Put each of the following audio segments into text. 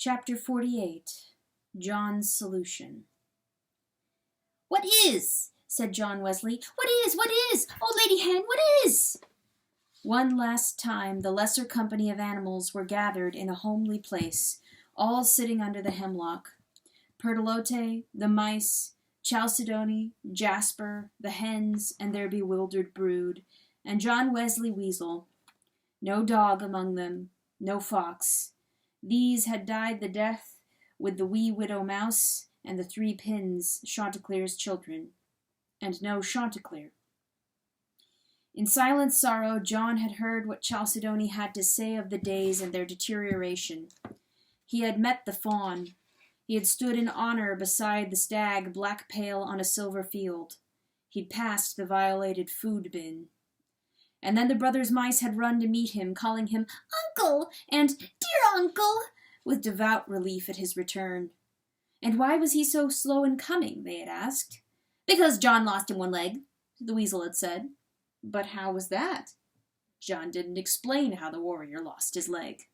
Chapter 48. John's Solution. "What is?" said John Wesley. "What is? What is? Oh, Lady Hen, what is?" One last time the lesser company of animals were gathered in a homely place, all sitting under the hemlock. Pertolote, the mice, Chalcedony, Jasper, the hens, and their bewildered brood, and John Wesley Weasel. No dog among them, no fox. These had died the death with the wee widow mouse and the 3 pins, Chanticleer's children, and no Chanticleer. In silent sorrow, John had heard what Chalcedony had to say of the days and their deterioration. He had met the fawn. He had stood in honor beside the stag black pale on a silver field. He'd passed the violated food bin. And then the brothers mice had run to meet him, calling him "Uncle" and "Dear Uncle," with devout relief at his return. And why was he so slow in coming, they had asked. "Because John lost him 1 leg, the weasel had said. But how was that? John didn't explain how the warrior lost his leg.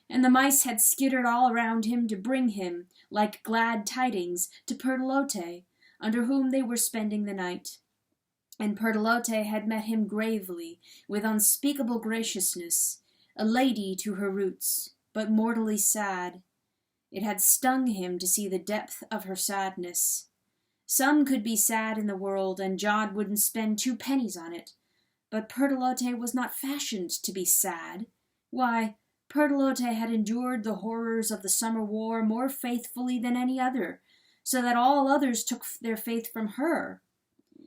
And the mice had skittered all around him to bring him, like glad tidings, to Pertolote, under whom they were spending the night. And Pertolote had met him gravely, with unspeakable graciousness, a lady to her roots, but mortally sad. It had stung him to see the depth of her sadness. Some could be sad in the world, and John wouldn't spend 2 pennies on it. But Pertolote was not fashioned to be sad. Why, Pertolote had endured the horrors of the summer war more faithfully than any other, so that all others took their faith from her.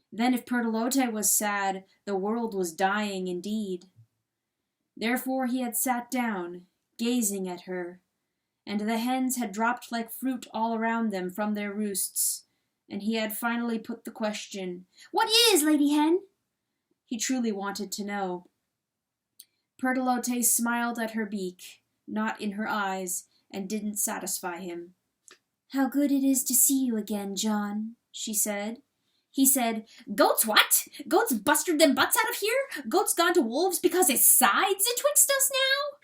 Then if Pertolote was sad, the world was dying indeed. Therefore he had sat down, gazing at her, and the hens had dropped like fruit all around them from their roosts, and he had finally put the question, "What is, Lady Hen?" He truly wanted to know. Pertolote smiled at her beak, not in her eyes, and didn't satisfy him. "How good it is to see you again, John," she said. He said, "Goats what? Goats busted them butts out of here? Goats gone to wolves because his sides entwixt us now?"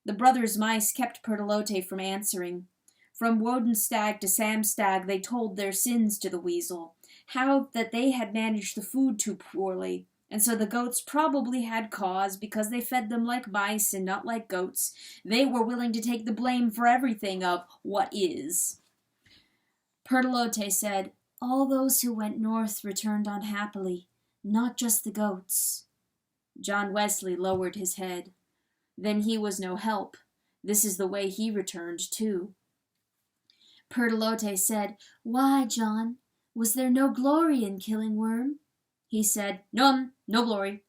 The brothers mice kept Pertolote from answering. From Wodenstag to Samstag they told their sins to the weasel, how that they had managed the food too poorly, and so the goats probably had cause because they fed them like mice and not like goats. They were willing to take the blame for everything of what is. Pertolote said, "All those who went north returned unhappily, not just the goats." John Wesley lowered his head. Then he was no help. This is the way he returned, too. Pertolote said, "Why, John, was there no glory in killing worm?" He said, "No glory."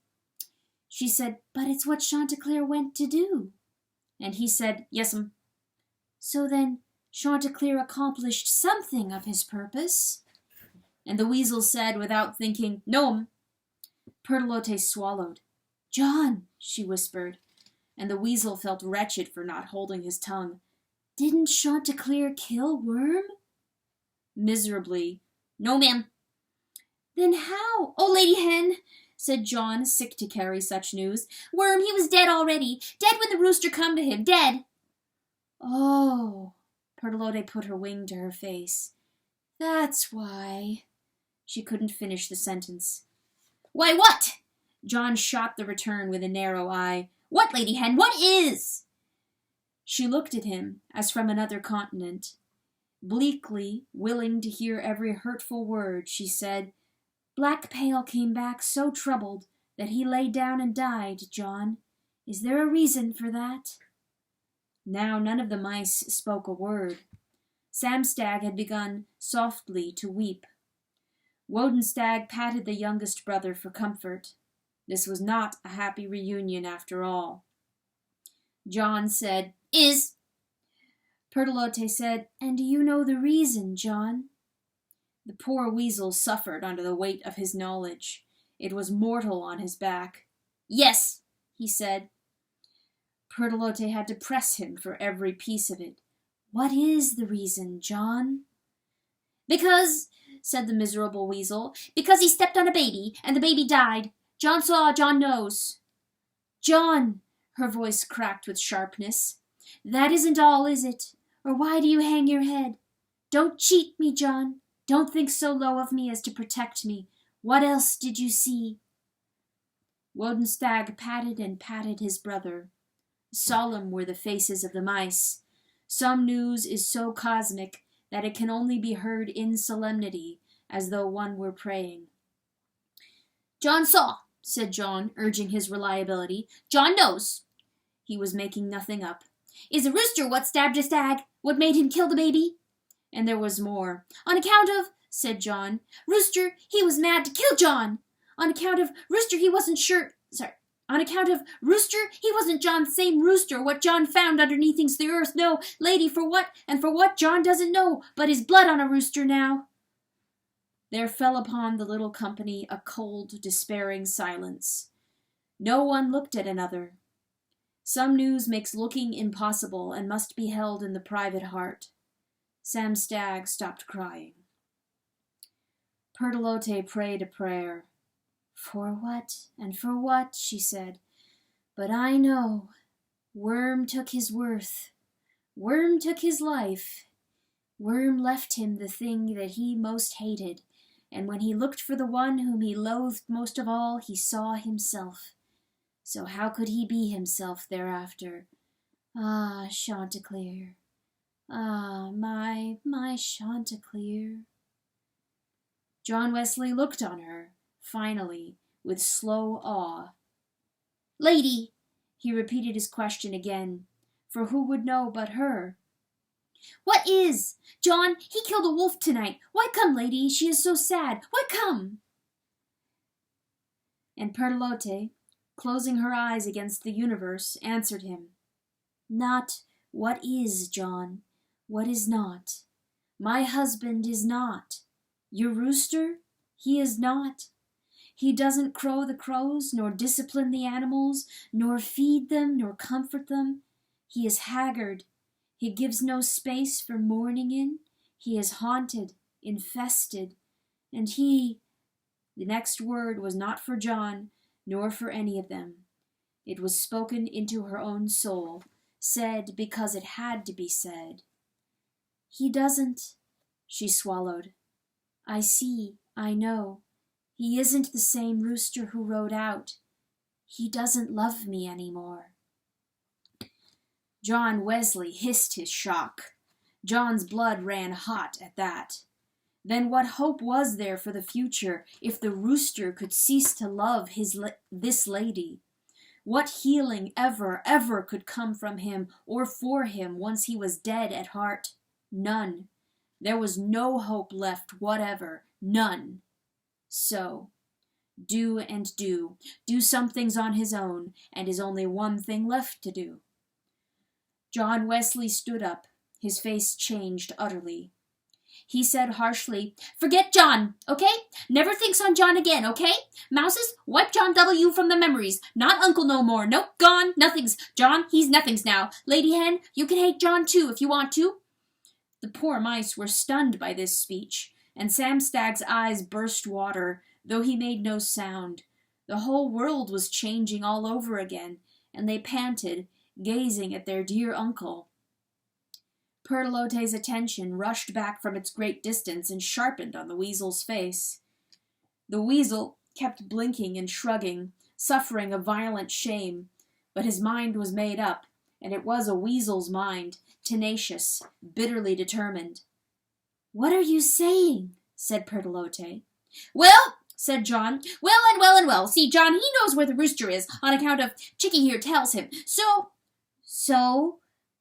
She said, "But it's what Chanticleer went to do." And he said, "Yes'm." So then Chanticleer accomplished something of his purpose. And the weasel said, without thinking, "No'm." Pertolote swallowed. "John," she whispered, and the weasel felt wretched for not holding his tongue. "Didn't Chanticleer kill Worm?" Miserably, "No, ma'am." "Then how?" "Oh, Lady Hen," said John, sick to carry such news. "Worm, he was dead already. Dead when the rooster come to him. Dead." "Oh." Pertolote put her wing to her face. "That's why." She couldn't finish the sentence. "Why, what?" John shot the return with a narrow eye. "What, Lady Hen, what is?" She looked at him as from another continent. Bleakly, willing to hear every hurtful word, she said, "Black Pale came back so troubled that he lay down and died, John. Is there a reason for that?" Now none of the mice spoke a word. Samstag had begun softly to weep. Wodenstag patted the youngest brother for comfort. This was not a happy reunion after all. John said, "Is." Pertolote said, "And do you know the reason, John?" The poor weasel suffered under the weight of his knowledge. It was mortal on his back. "Yes," he said. Pertolote had to press him for every piece of it. "What is the reason, John?" "Because," said the miserable weasel, "because he stepped on a baby, and the baby died. John saw, John knows." "John," her voice cracked with sharpness, That isn't all, is it? Or why do you hang your head? Don't cheat me, John. Don't think so low of me as to protect me. What else did you see? Wodenstag patted and patted his brother. Solemn were the faces of the mice. Some news is so cosmic that it can only be heard in solemnity, as though one were praying. John saw, said John, urging his reliability. John knows. He was making nothing up. Is a rooster what stabbed a stag? What made him kill the baby? And there was more. On account of, said John, Rooster, he was mad to kill John. On account of Rooster, he wasn't sure. On account of Rooster, he wasn't John's same rooster, what John found underneathings the earth. No, lady, for what, and for what John doesn't know, but his blood on a rooster now. There fell upon the little company a cold, despairing silence. No one looked at another. Some news makes looking impossible and must be held in the private heart. Sam Stagg stopped crying. Pertolote prayed a prayer. For what, and for what, she said. But I know. Worm took his worth. Worm took his life. Worm left him the thing that he most hated, and when he looked for the one whom he loathed most of all, he saw himself. So how could he be himself thereafter? Ah, Chanticleer. Ah, my Chanticleer. John Wesley looked on her, finally, with slow awe. Lady, he repeated his question again, for who would know but her? What is? John, he killed a wolf tonight. Why come, lady? She is so sad. Why come? And Pertolote, closing her eyes against the universe, answered him. Not what is, John, what is not. My husband is not. Your rooster, he is not. He doesn't crow the crows, nor discipline the animals, nor feed them, nor comfort them. He is haggard. He gives no space for mourning in. He is haunted, infested, and he... The next word was not for John, nor for any of them. It was spoken into her own soul, said because it had to be said. He doesn't... She swallowed. I see, I know. He isn't the same rooster who rode out. He doesn't love me any more. John Wesley hissed his shock. John's blood ran hot at that. Then what hope was there for the future if the rooster could cease to love this lady? What healing ever could come from him or for him once he was dead at heart? None. There was no hope left whatever. None. So, do some things on his own, and is only one thing left to do. John Wesley stood up, his face changed utterly. He said harshly, Forget John, okay? Never thinks on John again, okay? Mouses, wipe John W. from the memories. Not uncle no more. Nope, gone. Nothings. John, he's nothings now. Lady Hen, you can hate John too if you want to. The poor mice were stunned by this speech, and Sam Stagg's eyes burst water, though he made no sound. The whole world was changing all over again, and they panted, gazing at their dear uncle. Pertolote's attention rushed back from its great distance and sharpened on the weasel's face. The weasel kept blinking and shrugging, suffering a violent shame, but his mind was made up, and it was a weasel's mind, tenacious, bitterly determined. What are you saying? Said Pertolote. Well, said John. Well and well and well. See, John, he knows where the rooster is, on account of Chicky here tells him. So?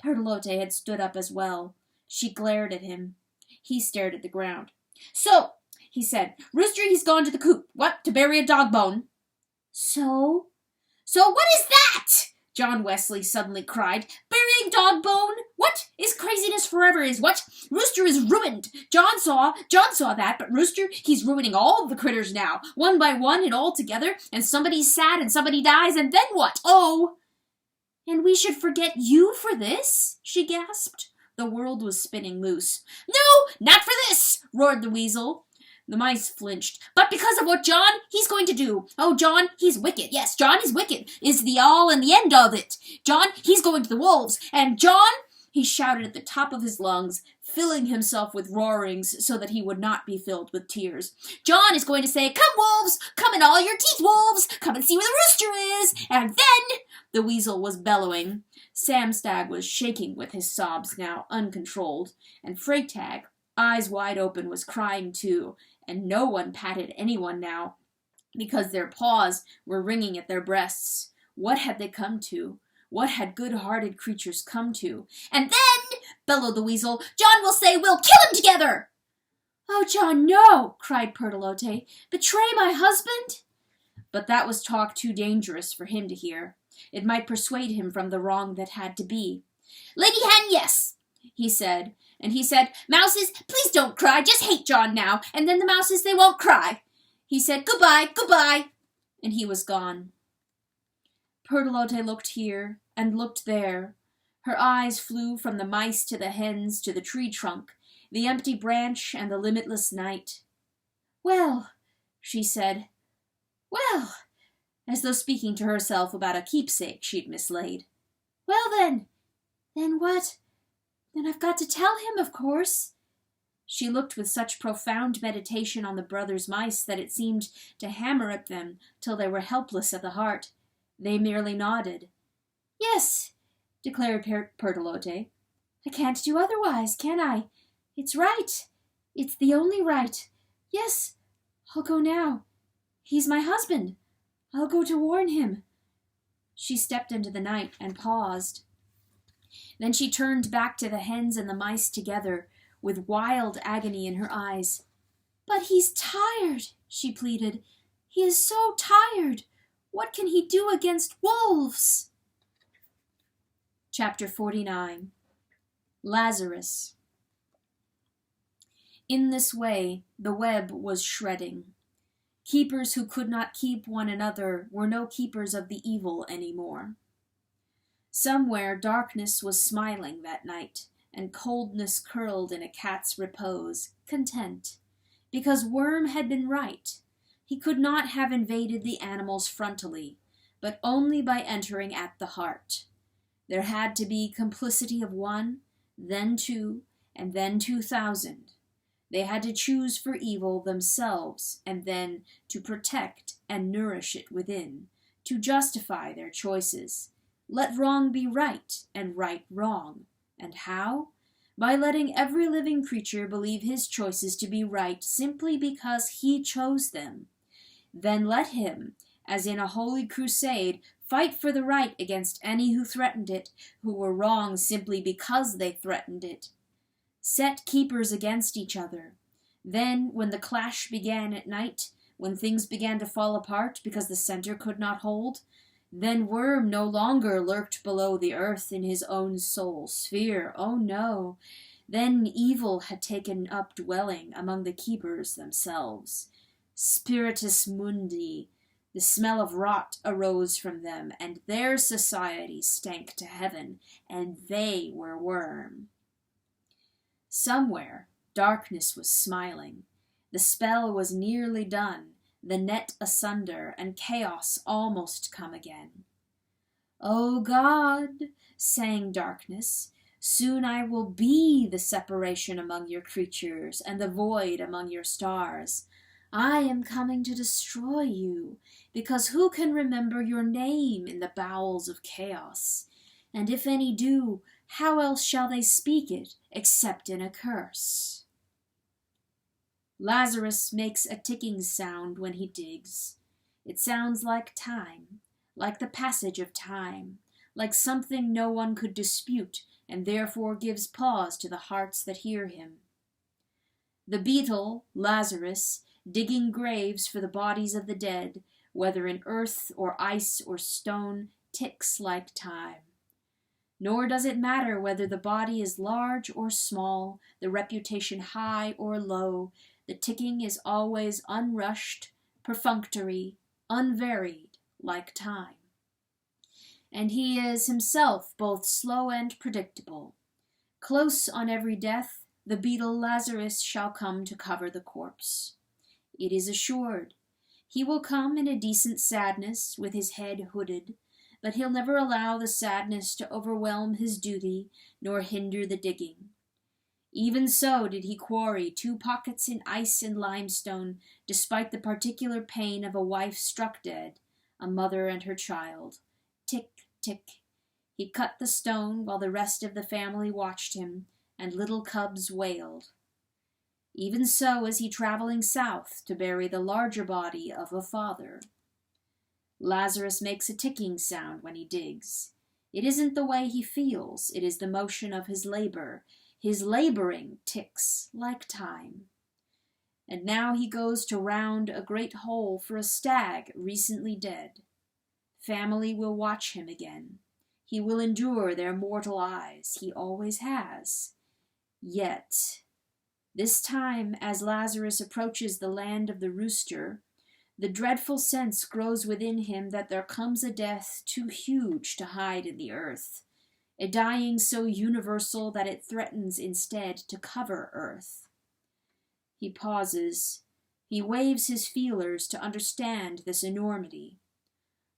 Pertolote had stood up as well. She glared at him. He stared at the ground. So, he said, Rooster, he's gone to the coop. What, to bury a dog bone? So? So what is that? John Wesley suddenly cried. Burying dog bone? What? Is craziness forever is what? Rooster is ruined. John saw that, but Rooster, he's ruining all the critters now, one by one and all together, and somebody's sad and somebody dies, and then what? Oh! And we should forget you for this? She gasped. The world was spinning loose. No, not for this, roared the weasel. The mice flinched. But because of what John, he's going to do. Oh, John, he's wicked. Yes, John is wicked, is the all and the end of it. John, he's going to the wolves. And John, he shouted at the top of his lungs, filling himself with roarings so that he would not be filled with tears. John is going to say, "Come, wolves! Come in all your teeth, wolves! Come and see where the rooster is!" And then the weasel was bellowing. Sam Stagg was shaking with his sobs now uncontrolled, and Freytag, eyes wide open, was crying too, and no one patted anyone now, because their paws were wringing at their breasts. What had they come to? What had good-hearted creatures come to? And then, bellowed the weasel, John will say, "We'll kill him together!" "Oh, John, no!" cried Pertolote. "Betray my husband?" But that was talk too dangerous for him to hear. It might persuade him from the wrong that had to be. "Lady Hen, yes," he said. And he said, "Mouses, please don't cry. Just hate John now. And then the mouses, they won't cry." He said, "Goodbye, goodbye." And he was gone. Pertolote looked here and looked there. Her eyes flew from the mice to the hens to the tree trunk, the empty branch and the limitless night. "Well," she said, "well," as though speaking to herself about a keepsake she'd mislaid. "Well, then what? Then I've got to tell him, of course." She looked with such profound meditation on the brothers' mice that it seemed to hammer at them till they were helpless at the heart. They merely nodded. "Yes," declared Pertolote. "I can't do otherwise, can I? It's right. It's the only right. Yes, I'll go now. He's my husband. I'll go to warn him." She stepped into the night and paused. Then she turned back to the hens and the mice together, with wild agony in her eyes. "But he's tired," she pleaded. "He is so tired. What can he do against wolves?" Chapter 49. Lazarus. In this way the web was shredding. Keepers who could not keep one another were no keepers of the evil any more. Somewhere darkness was smiling that night, and coldness curled in a cat's repose, content, because Worm had been right. He could not have invaded the animals frontally, but only by entering at the heart. There had to be complicity of one, then two, and then 2,000. They had to choose for evil themselves, and then to protect and nourish it within, to justify their choices. Let wrong be right, and right wrong. And how? By letting every living creature believe his choices to be right simply because he chose them. Then let him, as in a holy crusade, fight for the right against any who threatened it, who were wrong simply because they threatened it. Set keepers against each other. Then, when the clash began at night, when things began to fall apart because the center could not hold, then Worm no longer lurked below the earth in his own soul sphere. Oh no! Then evil had taken up dwelling among the keepers themselves. Spiritus mundi, the smell of rot arose from them, and their society stank to heaven, and they were Worm. Somewhere darkness was smiling. The spell was nearly done, the net asunder, and chaos almost come again. "O God," sang darkness, "soon I will be the separation among your creatures, and the void among your stars. I am coming to destroy you, because who can remember your name in the bowels of chaos? And if any do, how else shall they speak it, except in a curse?" Lazarus makes a ticking sound when he digs. It sounds like time, like the passage of time, like something no one could dispute, and therefore gives pause to the hearts that hear him. The beetle, Lazarus, digging graves for the bodies of the dead, whether in earth or ice or stone, ticks like time. Nor does it matter whether the body is large or small, the reputation high or low, the ticking is always unrushed, perfunctory, unvaried, like time. And he is himself both slow and predictable. Close on every death, the beetle Lazarus shall come to cover the corpse. It is assured. He will come in a decent sadness, with his head hooded, but he'll never allow the sadness to overwhelm his duty, nor hinder the digging. Even so did he quarry 2 pockets in ice and limestone, despite the particular pain of a wife struck dead, a mother and her child. Tick, tick. He cut the stone while the rest of the family watched him, and little cubs wailed. Even so is he traveling south to bury the larger body of a father. Lazarus makes a ticking sound when he digs. It isn't the way he feels, it is the motion of his labor. His laboring ticks like time. And now he goes to round a great hole for a stag recently dead. Family will watch him again. He will endure their mortal eyes. He always has. Yet, this time as Lazarus approaches the land of the rooster, the dreadful sense grows within him that there comes a death too huge to hide in the earth, a dying so universal that it threatens instead to cover earth. He pauses. He waves his feelers to understand this enormity.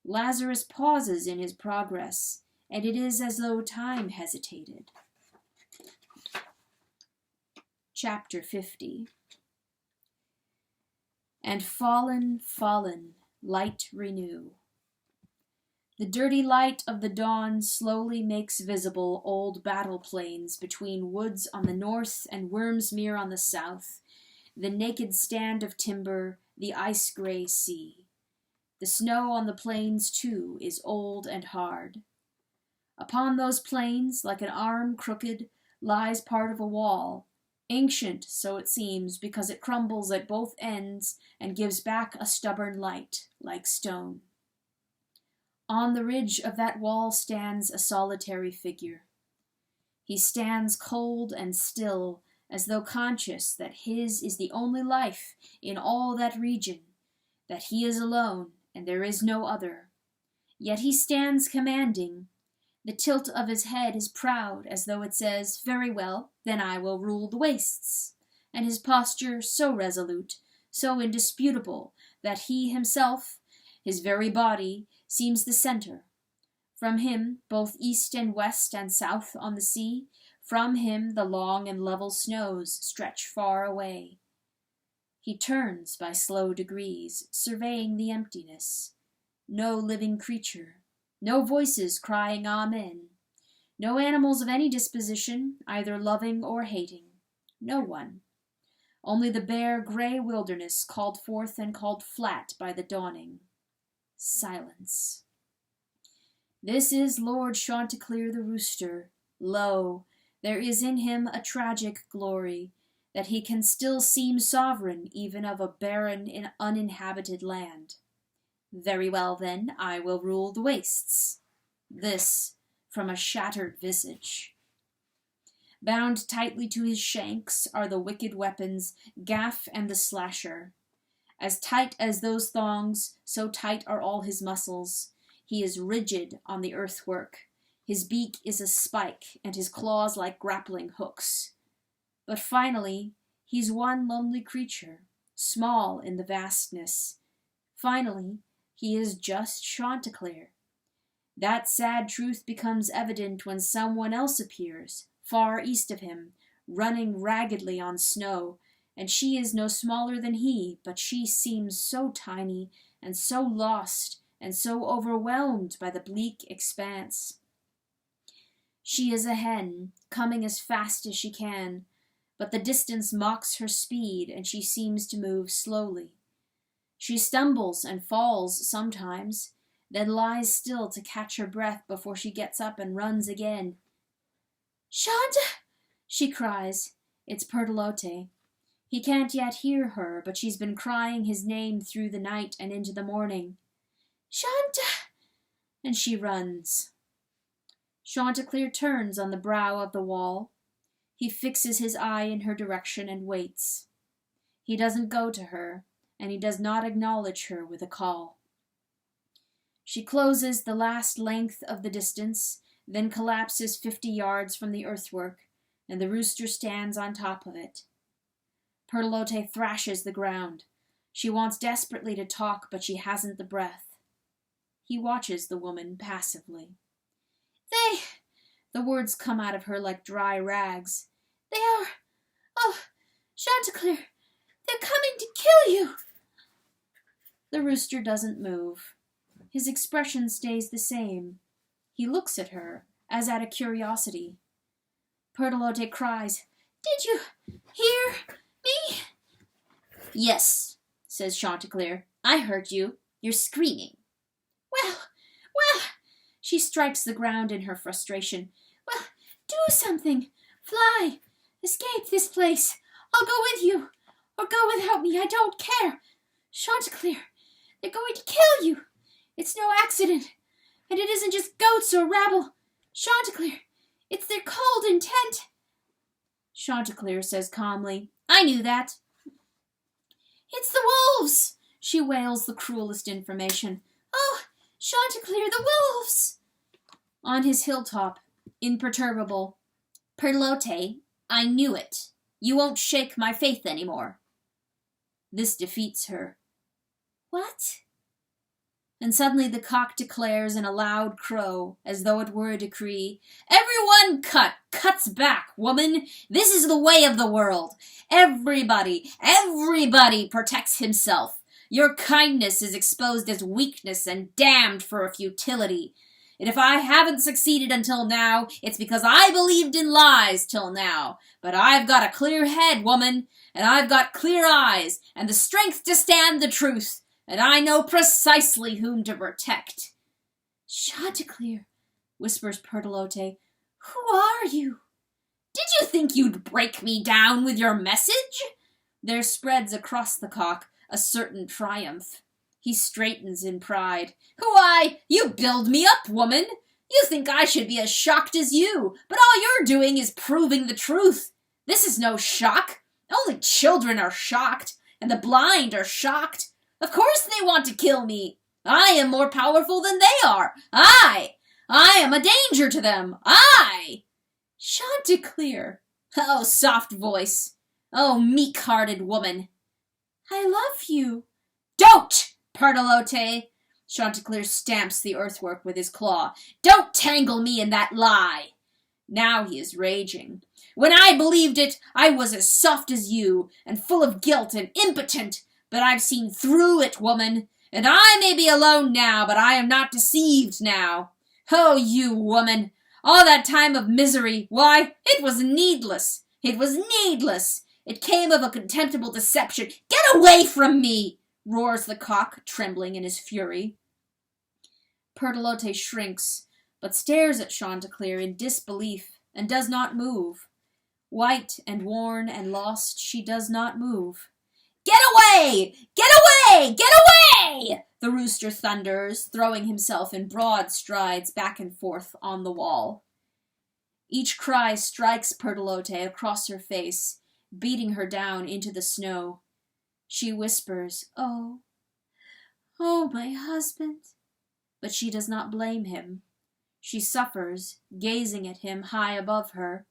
Lazarus pauses in his progress, and it is as though time hesitated. Chapter 50. And fallen, fallen, light renew. The dirty light of the dawn slowly makes visible old battle plains between woods on the north and Wormsmere on the south, the naked stand of timber, the ice-gray sea. The snow on the plains, too, is old and hard. Upon those plains, like an arm crooked, lies part of a wall, ancient, so it seems, because it crumbles at both ends and gives back a stubborn light, like stone. On the ridge of that wall stands a solitary figure. He stands cold and still, as though conscious that his is the only life in all that region, that he is alone and there is no other. Yet he stands commanding. The tilt of his head is proud, as though it says, "Very well, then I will rule the wastes," and his posture so resolute, so indisputable, that he himself, his very body, seems the center. From him, both east and west and south on the sea, from him the long and level snows stretch far away. He turns by slow degrees, surveying the emptiness. No living creature, no voices crying amen, no animals of any disposition, either loving or hating, no one. Only the bare gray wilderness called forth and called flat by the dawning. Silence. This is Lord Chanticleer the rooster. Lo, there is in him a tragic glory, that he can still seem sovereign even of a barren and uninhabited land. Very well, then, I will rule the wastes. This from a shattered visage. Bound tightly to his shanks are the wicked weapons, gaff and the slasher. As tight as those thongs, so tight are all his muscles. He is rigid on the earthwork. His beak is a spike, and his claws like grappling hooks. But finally, he's one lonely creature, small in the vastness. Finally, he is just Chanticleer. That sad truth becomes evident when someone else appears, far east of him, running raggedly on snow, and she is no smaller than he, but she seems so tiny, and so lost, and so overwhelmed by the bleak expanse. She is a hen, coming as fast as she can, but the distance mocks her speed, and she seems to move slowly. She stumbles and falls sometimes, then lies still to catch her breath before she gets up and runs again. "Shanta!" she cries. It's Pertolote. He can't yet hear her, but she's been crying his name through the night and into the morning. "Shanta!" And she runs. Chanticleer turns on the brow of the wall. He fixes his eye in her direction and waits. He doesn't go to her, and he does not acknowledge her with a call. She closes the last length of the distance, then collapses 50 yards from the earthwork, and the rooster stands on top of it. Pertolote thrashes the ground. She wants desperately to talk, but she hasn't the breath. He watches the woman passively. The words come out of her like dry rags. They are... Oh, Chanticleer, they're coming to kill you. The rooster doesn't move. His expression stays the same. He looks at her, as at a curiosity. Pertolote cries, Did you hear me? Yes, says Chanticleer. I heard you. You're screaming. Well, she strikes the ground in her frustration. Well, do something. Fly. Escape this place. I'll go with you. Or go without me. I don't care. Chanticleer, they're going to kill you. It's no accident. And it isn't just goats or rabble. Chanticleer, it's their cold intent. Chanticleer says calmly, I knew that. It's the wolves, she wails the cruelest information. Oh, Chanticleer, the wolves! On his hilltop, imperturbable, Pertolote, I knew it. You won't shake my faith anymore. This defeats her. What? And suddenly the cock declares in a loud crow, as though it were a decree, Everyone cuts back, woman. This is the way of the world. Everybody protects himself. Your kindness is exposed as weakness and damned for a futility. And if I haven't succeeded until now, it's because I believed in lies till now. But I've got a clear head, woman, and I've got clear eyes, and the strength to stand the truth, and I know precisely whom to protect. Chanticleer, whispers Pertolote, who are you? Did you think you'd break me down with your message? There spreads across the cock a certain triumph. He straightens in pride. Why, you build me up, woman. You think I should be as shocked as you, but all you're doing is proving the truth. This is no shock. Only children are shocked, and the blind are shocked. Of course they want to kill me. I am more powerful than they are. I am a danger to them. Chanticleer. Oh, soft voice. Oh, meek-hearted woman. I love you. Don't, Pertolote. Chanticleer stamps the earthwork with his claw. Don't tangle me in that lie. Now he is raging. When I believed it, I was as soft as you, and full of guilt and impotent. But I've seen through it, woman. And I may be alone now, but I am not deceived now. Oh, you woman. All that time of misery, why, it was needless. It was needless. It came of a contemptible deception. Get away from me, roars the cock, trembling in his fury. Pertolote shrinks, but stares at Chanticleer in disbelief, and does not move. White and worn and lost, she does not move. Get away! Get away! Get away! The rooster thunders, throwing himself in broad strides back and forth on the wall. Each cry strikes Pertolote across her face, beating her down into the snow. She whispers, Oh, my husband. But she does not blame him. She suffers, gazing at him high above her.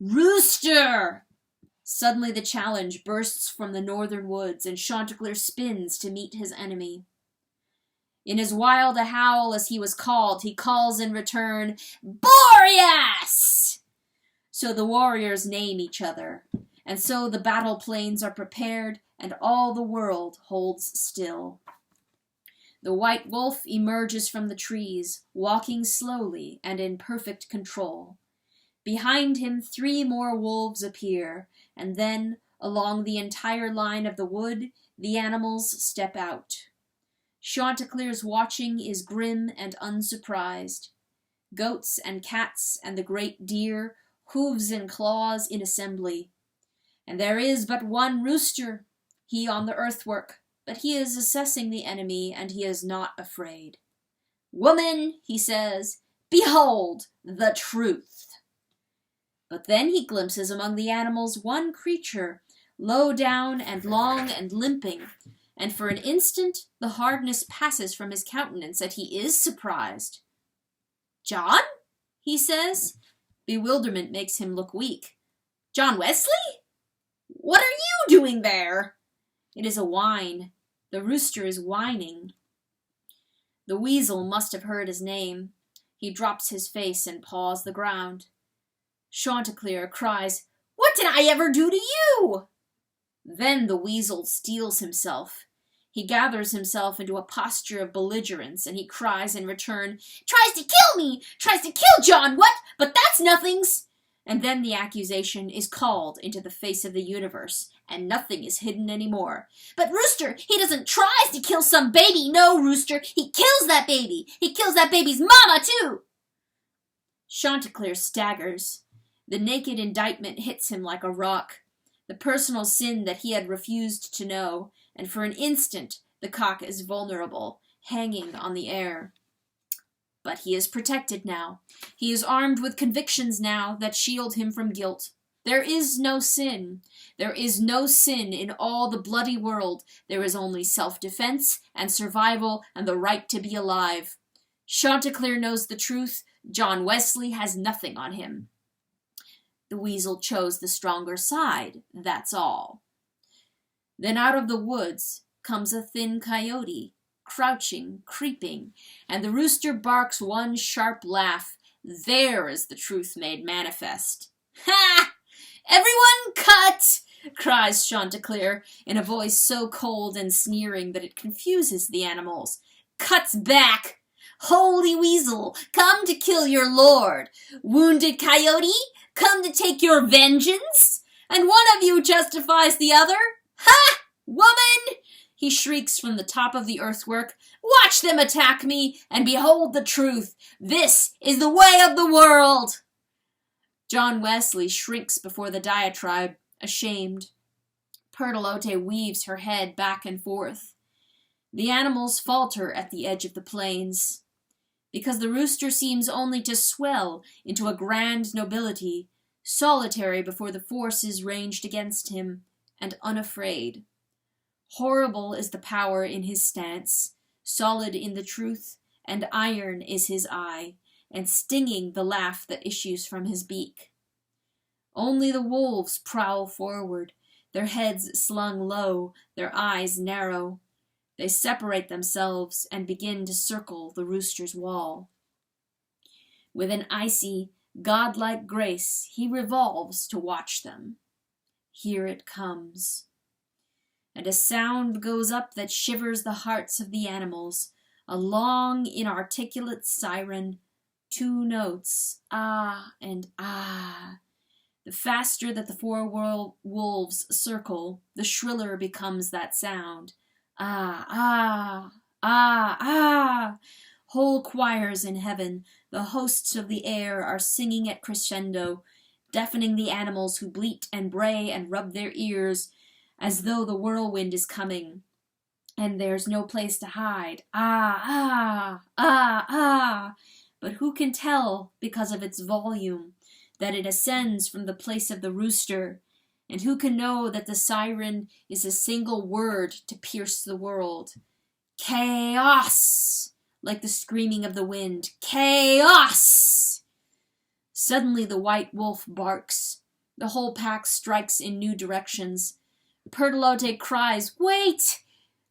Rooster! Suddenly the challenge bursts from the northern woods, and Chanticleer spins to meet his enemy. In as wild a howl as he was called, he calls in return, Boreas! So the warriors name each other, and so the battle plains are prepared, and all the world holds still. The white wolf emerges from the trees, walking slowly and in perfect control. Behind him 3 more wolves appear, and then, along the entire line of the wood, the animals step out. Chanticleer's watching is grim and unsurprised. Goats and cats and the great deer, hooves and claws in assembly. And there is but one rooster, he on the earthwork, but he is assessing the enemy, and he is not afraid. Woman, he says, behold the truth. But then he glimpses among the animals one creature, low down and long and limping, and for an instant the hardness passes from his countenance, and he is surprised. John? He says. Bewilderment makes him look weak. John Wesley? What are you doing there? It is a whine. The rooster is whining. The weasel must have heard his name. He drops his face and paws the ground. Chanticleer cries, "What did I ever do to you?" Then the weasel steels himself. He gathers himself into a posture of belligerence, and he cries in return, "Tries to kill me! Tries to kill John, what? But that's nothings!" And then the accusation is called into the face of the universe, and nothing is hidden anymore. "But Rooster, he doesn't try to kill some baby. No, Rooster, he kills that baby. He kills that baby's mama, too." Chanticleer staggers. The naked indictment hits him like a rock, the personal sin that he had refused to know, and for an instant the cock is vulnerable, hanging on the air. But he is protected now. He is armed with convictions now that shield him from guilt. There is no sin. There is no sin in all the bloody world. There is only self-defense and survival and the right to be alive. Chanticleer knows the truth. John Wesley has nothing on him. The weasel chose the stronger side, that's all. Then out of the woods comes a thin coyote, crouching, creeping, and the rooster barks one sharp laugh. There is the truth made manifest. "Ha! Everyone cut!" cries Chanticleer, in a voice so cold and sneering that it confuses the animals. "Cuts back! Holy weasel, come to kill your lord! Wounded coyote, come to take your vengeance! And one of you justifies the other? Ha! Woman!" he shrieks from the top of the earthwork. "Watch them attack me, and behold the truth. This is the way of the world." John Wesley shrinks before the diatribe, ashamed. Pertolote weaves her head back and forth. The animals falter at the edge of the plains. Because the rooster seems only to swell into a grand nobility, solitary before the forces ranged against him, and unafraid. Horrible is the power in his stance, solid in the truth, and iron is his eye, and stinging the laugh that issues from his beak. Only the wolves prowl forward, their heads slung low, their eyes narrow. They separate themselves and begin to circle the rooster's wall. With an icy, godlike grace, he revolves to watch them. Here it comes. And a sound goes up that shivers the hearts of the animals, a long, inarticulate siren, 2 notes, ah and ah. The faster that the 4 wolves circle, the shriller becomes that sound. Ah, ah, ah, ah. Whole choirs in heaven, the hosts of the air are singing at crescendo, deafening the animals who bleat and bray and rub their ears, as though the whirlwind is coming, and there's no place to hide. Ah, ah, ah, ah. But who can tell, because of its volume, that it ascends from the place of the rooster? And who can know that the siren is a single word to pierce the world? Chaos! Like the screaming of the wind. Chaos! Suddenly the white wolf barks. The whole pack strikes in new directions. Pertolote cries, "Wait!"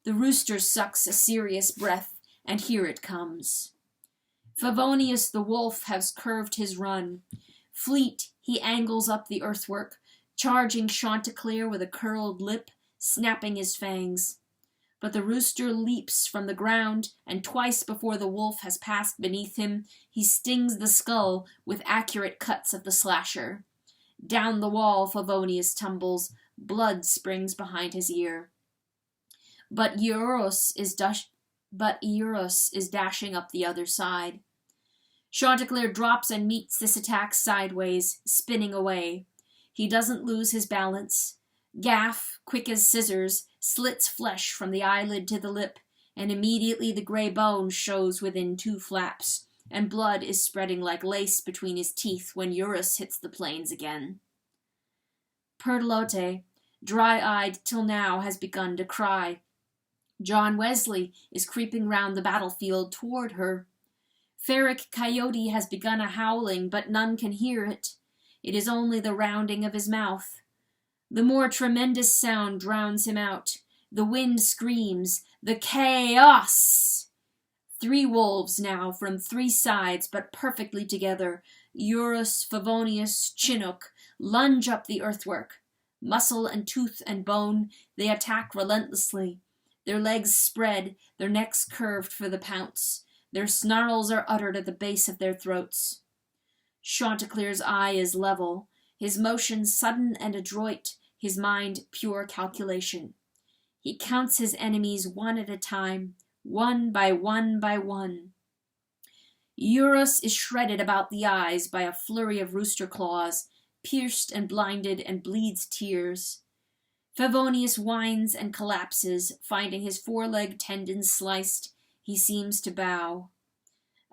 The rooster sucks a serious breath, and here it comes. Favonius the wolf has curved his run. Fleet, he angles up the earthwork, charging Chanticleer with a curled lip, snapping his fangs. But the rooster leaps from the ground, and twice before the wolf has passed beneath him, he stings the skull with accurate cuts of the slasher. Down the wall Favonius tumbles, blood springs behind his ear. But Eurus is dashing up the other side. Chanticleer drops and meets this attack sideways, spinning away. He doesn't lose his balance. Gaff, quick as scissors, slits flesh from the eyelid to the lip, and immediately the gray bone shows within 2 flaps, and blood is spreading like lace between his teeth when Eurus hits the plains again. Pertolote, dry-eyed till now, has begun to cry. John Wesley is creeping round the battlefield toward her. Ferric Coyote has begun a howling, but none can hear it. It is only the rounding of his mouth. The more tremendous sound drowns him out. The wind screams, "The chaos!" 3 wolves now, from 3 sides, but perfectly together, Eurus, Favonius, Chinook, lunge up the earthwork. Muscle and tooth and bone, they attack relentlessly. Their legs spread, their necks curved for the pounce. Their snarls are uttered at the base of their throats. Chanticleer's eye is level, his motions sudden and adroit, his mind pure calculation. He counts his enemies one at a time, one by one by one. Eurus is shredded about the eyes by a flurry of rooster claws, pierced and blinded and bleeds tears. Favonius whines and collapses, finding his foreleg tendons sliced. He seems to bow.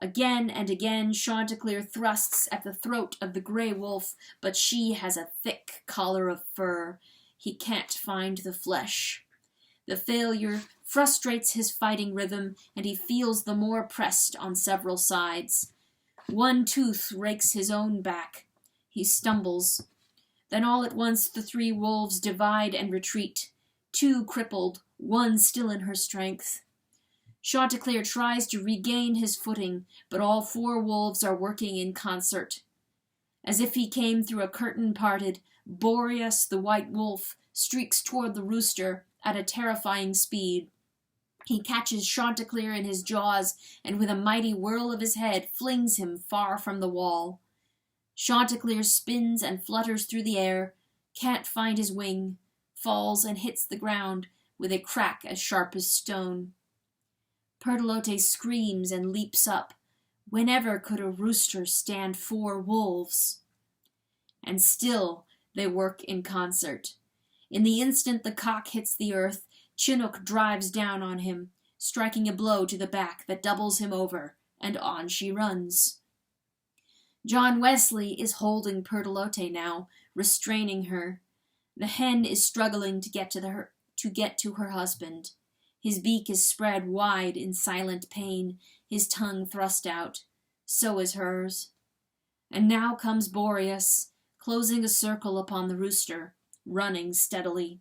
Again and again Chanticleer thrusts at the throat of the grey wolf, but she has a thick collar of fur. He can't find the flesh. The failure frustrates his fighting rhythm, and he feels the more pressed on several sides. One tooth rakes his own back. He stumbles. Then all at once the 3 wolves divide and retreat, 2 crippled, 1 still in her strength. Chanticleer tries to regain his footing, but all 4 wolves are working in concert. As if he came through a curtain parted, Boreas the white wolf streaks toward the rooster at a terrifying speed. He catches Chanticleer in his jaws, and with a mighty whirl of his head flings him far from the wall. Chanticleer spins and flutters through the air, can't find his wing, falls and hits the ground with a crack as sharp as stone. Pertolote screams and leaps up. Whenever could a rooster stand 4 wolves? And still they work in concert. In the instant the cock hits the earth, Chinook drives down on him, striking a blow to the back that doubles him over, and on she runs. John Wesley is holding Pertolote now, restraining her. The hen is struggling to get to her husband. His beak is spread wide in silent pain, his tongue thrust out. So is hers. And now comes Boreas, closing a circle upon the rooster, running steadily.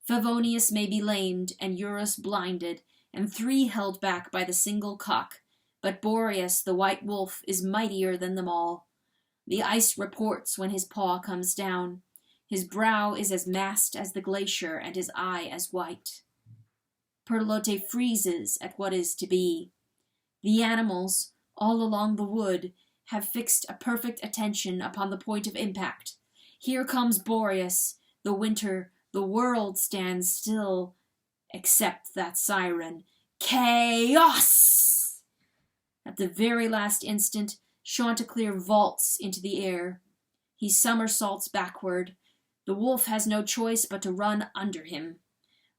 Favonius may be lamed, and Eurus blinded, and 3 held back by the single cock, but Boreas the white wolf is mightier than them all. The ice reports when his paw comes down. His brow is as massed as the glacier, and his eye as white. Pertolote freezes at what is to be. The animals, all along the wood, have fixed a perfect attention upon the point of impact. Here comes Boreas, the winter, the world stands still, except that siren. Chaos! At the very last instant, Chanticleer vaults into the air. He somersaults backward. The wolf has no choice but to run under him.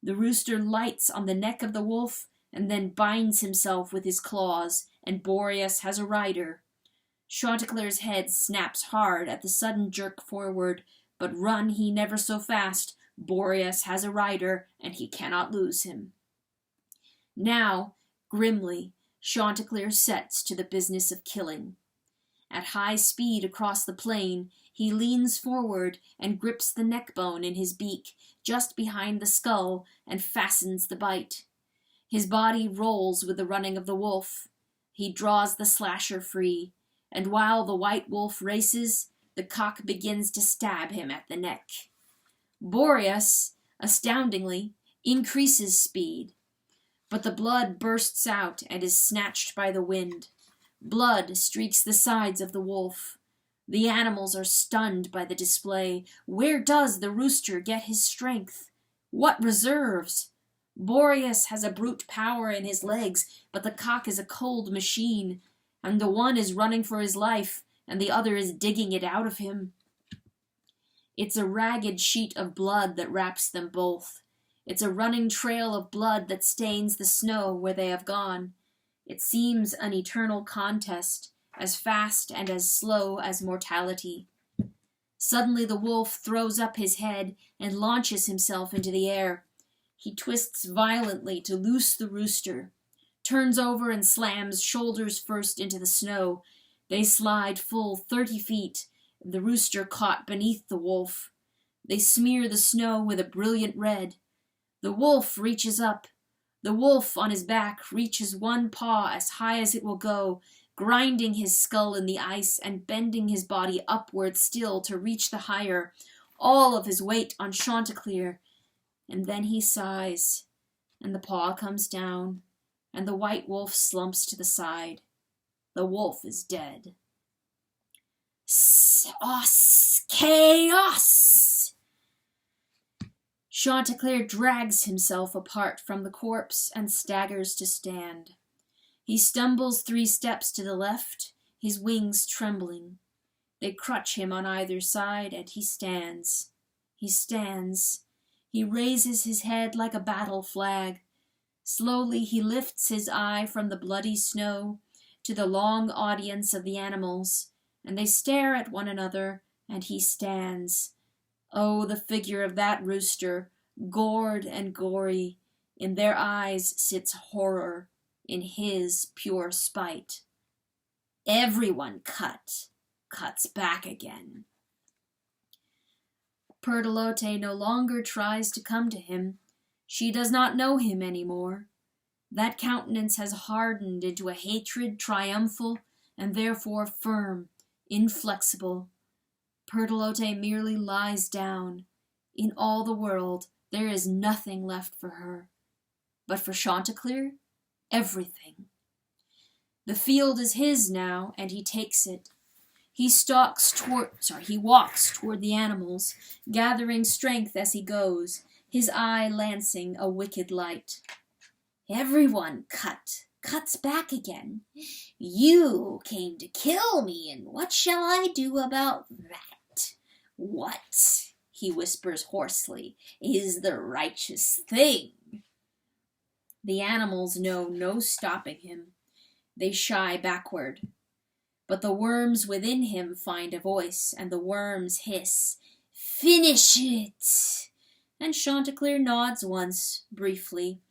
The rooster lights on the neck of the wolf and then binds himself with his claws, and Boreas has a rider. Chanticleer's head snaps hard at the sudden jerk forward, but run he never so fast, Boreas has a rider, and he cannot lose him. Now, grimly, Chanticleer sets to the business of killing. At high speed across the plain, he leans forward and grips the neck bone in his beak, just behind the skull, and fastens the bite. His body rolls with the running of the wolf. He draws the slasher free, and while the white wolf races, the cock begins to stab him at the neck. Boreas, astoundingly, increases speed, but the blood bursts out and is snatched by the wind. Blood streaks the sides of the wolf. The animals are stunned by the display. Where does the rooster get his strength? What reserves? Boreas has a brute power in his legs, but the cock is a cold machine, and the one is running for his life, and the other is digging it out of him. It's a ragged sheet of blood that wraps them both. It's a running trail of blood that stains the snow where they have gone. It seems an eternal contest, as fast and as slow as mortality. Suddenly the wolf throws up his head and launches himself into the air. He twists violently to loose the rooster, turns over and slams shoulders first into the snow. They slide full 30 feet, the rooster caught beneath the wolf. They smear the snow with a brilliant red. The wolf reaches up. The wolf on his back reaches one paw as high as it will go, grinding his skull in the ice and bending his body upward still to reach the higher, all of his weight on Chanticleer. And then he sighs, and the paw comes down, and the white wolf slumps to the side. The wolf is dead. Chaos! Chanticleer drags himself apart from the corpse and staggers to stand. He stumbles 3 steps to the left, his wings trembling. They crutch him on either side, and he stands. He stands. He raises his head like a battle flag. Slowly he lifts his eye from the bloody snow to the long audience of the animals, and they stare at one another, and he stands. Oh, the figure of that rooster, gored and gory. In their eyes sits horror, in his pure spite. Everyone cuts back again. Pertolote no longer tries to come to him. She does not know him any more. That countenance has hardened into a hatred triumphal and therefore firm, inflexible. Pertolote merely lies down. In all the world there is nothing left for her. But for Chanticleer, everything. The field is his now, and he takes it. He walks toward the animals, gathering strength as he goes, his eye lancing a wicked light. Everyone cuts back again. You came to kill me, and what shall I do about that? What, he whispers hoarsely, is the righteous thing? The animals know no stopping him. They shy backward. But the worms within him find a voice, and the worms hiss, "Finish it!" And Chanticleer nods once, briefly,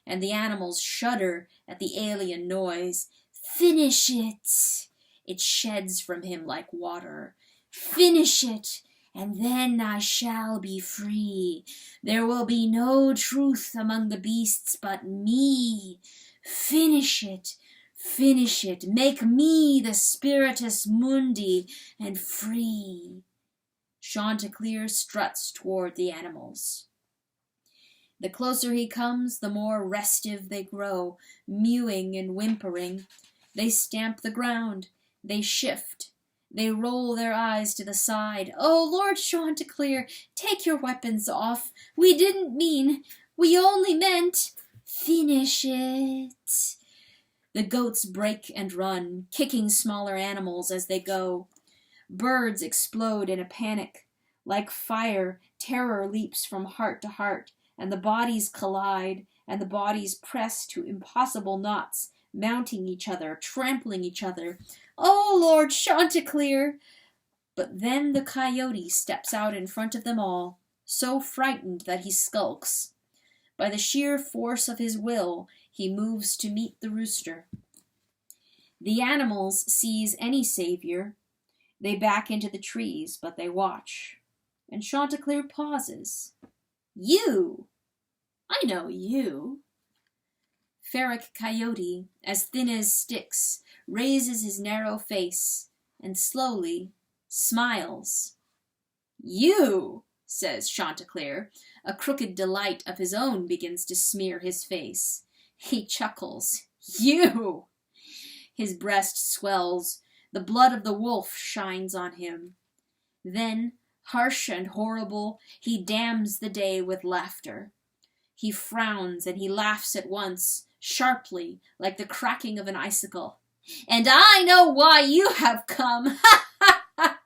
and the animals shudder at the alien noise. "Finish it!" It sheds from him like water. "Finish it, and then I shall be free. There will be no truth among the beasts but me. Finish it! Finish it! Make me the Spiritus Mundi and free." Chanticleer struts toward the animals. The closer he comes, the more restive they grow, mewing and whimpering. They stamp the ground. They shift. They roll their eyes to the side. "Oh, Lord Chanticleer, take your weapons off. We didn't mean. We only meant. Finish it." The goats break and run, kicking smaller animals as they go. Birds explode in a panic. Like fire, terror leaps from heart to heart, and the bodies collide, and the bodies press to impossible knots, mounting each other, trampling each other. "Oh, Lord Chanticleer!" But then the coyote steps out in front of them all, so frightened that he skulks. By the sheer force of his will, he moves to meet the rooster. The animals seize any savior. They back into the trees, but they watch. And Chanticleer pauses. "You! I know you." Ferric Coyote, as thin as sticks, raises his narrow face and slowly smiles. "You!" says Chanticleer. A crooked delight of his own begins to smear his face. He chuckles. "You!" His breast swells. The blood of the wolf shines on him. Then, harsh and horrible, he damns the day with laughter. He frowns and he laughs at once, sharply, like the cracking of an icicle. "And I know why you have come! Ha ha ha!"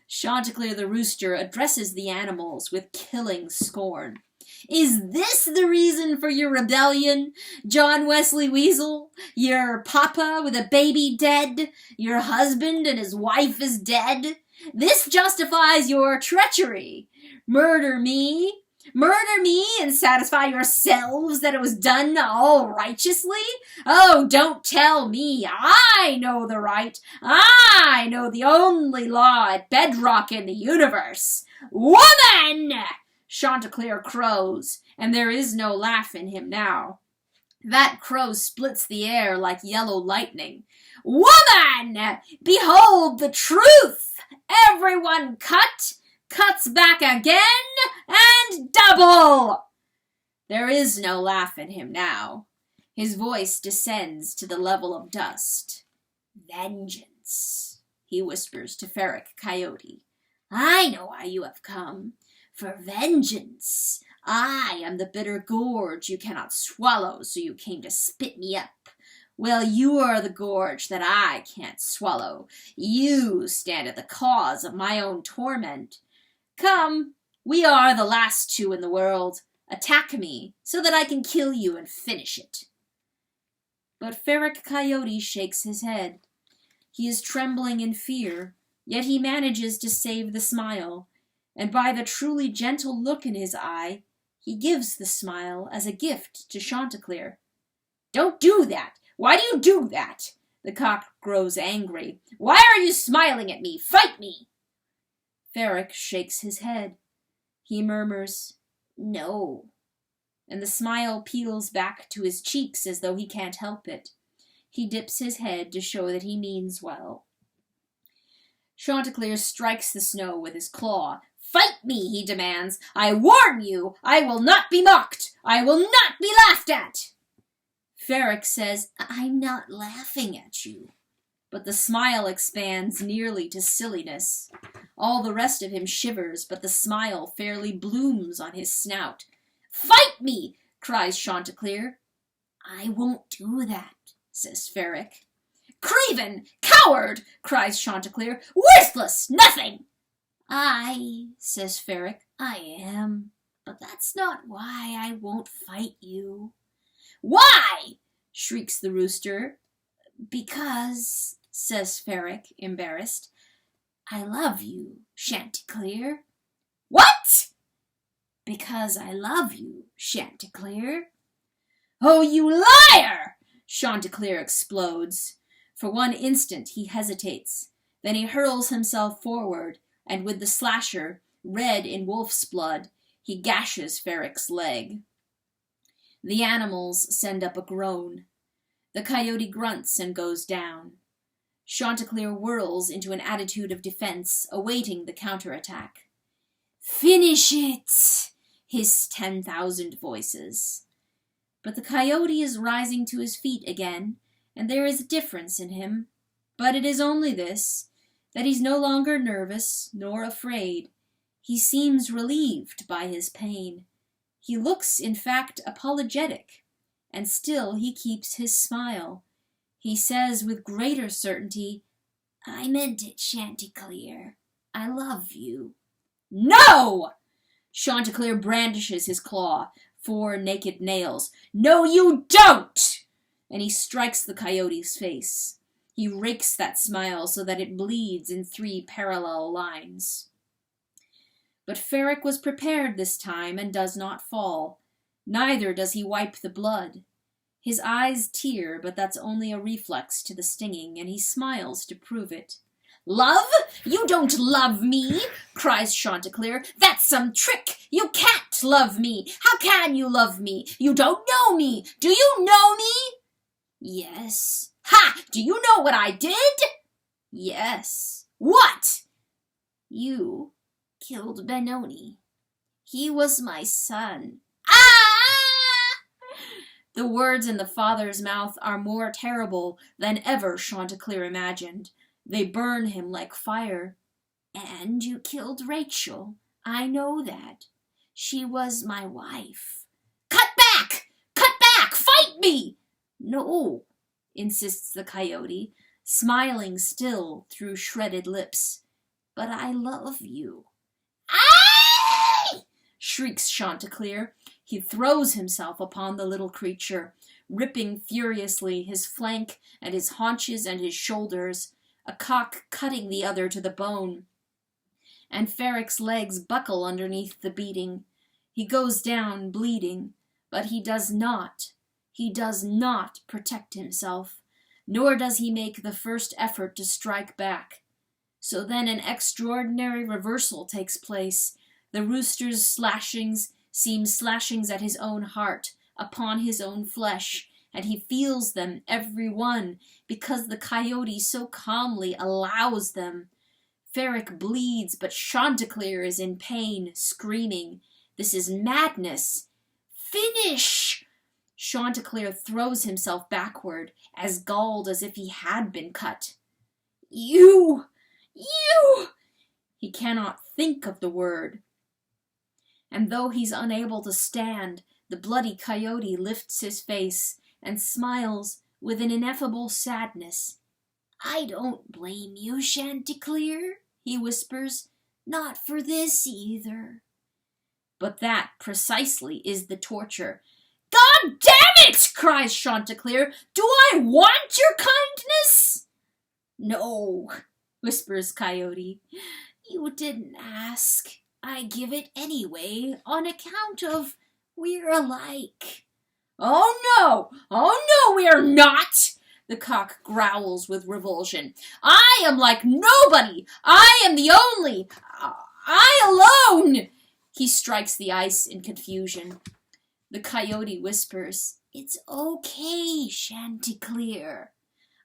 Chanticleer the rooster addresses the animals with killing scorn. "Is this the reason for your rebellion, John Wesley Weasel? Your papa with a baby dead? Your husband and his wife is dead? This justifies your treachery. Murder me, Murder me and satisfy yourselves that it was done all righteously? Oh, don't tell me. I know the right. I know the only law at bedrock in the universe. Woman! Chanticleer crows, and there is no laugh in him now. That crow splits the air like yellow lightning. Woman! Behold the truth! Everyone cuts back again, and double! There is no laugh in him now. His voice descends to the level of dust. Vengeance, he whispers to Ferric Coyote. I know why you have come. For vengeance. I am the bitter gorge you cannot swallow, so you came to spit me up. Well, you are the gorge that I can't swallow. You stand at the cause of my own torment. Come, we are the last two in the world. Attack me, so that I can kill you and finish it. But Ferric Coyote shakes his head. He is trembling in fear, yet he manages to save the smile, and by the truly gentle look in his eye, he gives the smile as a gift to Chanticleer. Don't do that! Why do you do that? The cock grows angry. Why are you smiling at me? Fight me! Ferric shakes his head. He murmurs, No. And the smile peels back to his cheeks as though he can't help it. He dips his head to show that he means well. Chanticleer strikes the snow with his claw. Fight me, he demands. I warn you, I will not be mocked. I will not be laughed at. Ferric says, I'm not laughing at you. But the smile expands nearly to silliness. All the rest of him shivers, but the smile fairly blooms on his snout. Fight me, cries Chanticleer. I won't do that, says Ferric. Craven! Coward! cries Chanticleer. Worthless! Nothing! Aye, says Ferric, I am, but that's not why I won't fight you. Why? Shrieks the rooster. Because, says Ferric, embarrassed, I love you, Chanticleer. What? Because I love you, Chanticleer. Oh, you liar! Chanticleer explodes. For one instant he hesitates. Then he hurls himself forward, and with the slasher, red in wolf's blood, he gashes Ferric's leg. The animals send up a groan. The coyote grunts and goes down. Chanticleer whirls into an attitude of defense, awaiting the counterattack. Finish it! Hiss 10,000 voices. But the coyote is rising to his feet again, and there is a difference in him. But it is only this, that he's no longer nervous nor afraid. He seems relieved by his pain. He looks, in fact, apologetic, and still he keeps his smile. He says with greater certainty, I meant it, Chanticleer. I love you. No! Chanticleer brandishes his claw, 4 naked nails. No, you don't! And he strikes the coyote's face. He rakes that smile so that it bleeds in 3 parallel lines. But Ferric was prepared this time and does not fall. Neither does he wipe the blood. His eyes tear, but that's only a reflex to the stinging, and he smiles to prove it. Love? You don't love me, cries Chanticleer. That's some trick. You can't love me. How can you love me? You don't know me. Do you know me? Yes. Ha! Do you know what I did? Yes. What? You killed Benoni. He was my son. Ah! The words in the father's mouth are more terrible than ever Chanticleer imagined. They burn him like fire. And you killed Rachel. I know that. She was my wife. Cut back! Cut back! Fight me! No, insists the coyote, smiling still through shredded lips. But I love you. Aye! Shrieks Chanticleer. He throws himself upon the little creature, ripping furiously his flank and his haunches and his shoulders, a cock cutting the other to the bone. And Ferric's legs buckle underneath the beating. He goes down bleeding, but he does not protect himself, nor does he make the first effort to strike back. So then an extraordinary reversal takes place. The rooster's slashings seem slashings at his own heart, upon his own flesh, and he feels them, every one, because the coyote so calmly allows them. Ferric bleeds, but Chanticleer is in pain, screaming, "This is madness! Finish!" Chanticleer throws himself backward, as galled as if he had been cut. You! He cannot think of the word. And though he's unable to stand, the bloody coyote lifts his face and smiles with an ineffable sadness. "I don't blame you, Chanticleer," he whispers. "Not for this either." But that precisely is the torture. "God damn it!" cries Chanticleer. "Do I want your kindness?" "No," whispers Coyote. "You didn't ask. I give it anyway, on account of we're alike." Oh no, we are not!" The cock growls with revulsion. "I am like nobody! I am the only! I alone!" He strikes the ice in confusion. The coyote whispers, "It's okay, Chanticleer."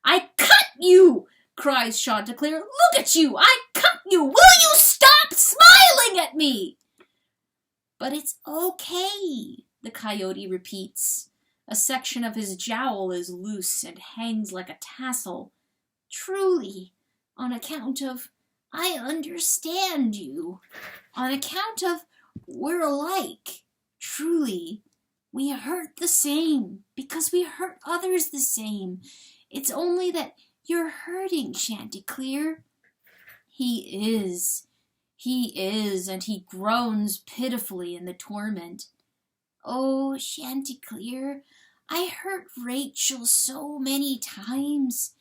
"I cut you!" cries Chanticleer. "Look at you! I cut you! Will you stop smiling at me?" "But it's okay," the coyote repeats. A section of his jowl is loose and hangs like a tassel. "Truly, on account of I understand you. On account of we're alike. Truly, we hurt the same, because we hurt others the same. It's only that you're hurting, Chanticleer." He is, and he groans pitifully in the torment. "Oh, Chanticleer, I hurt Rachel so many times.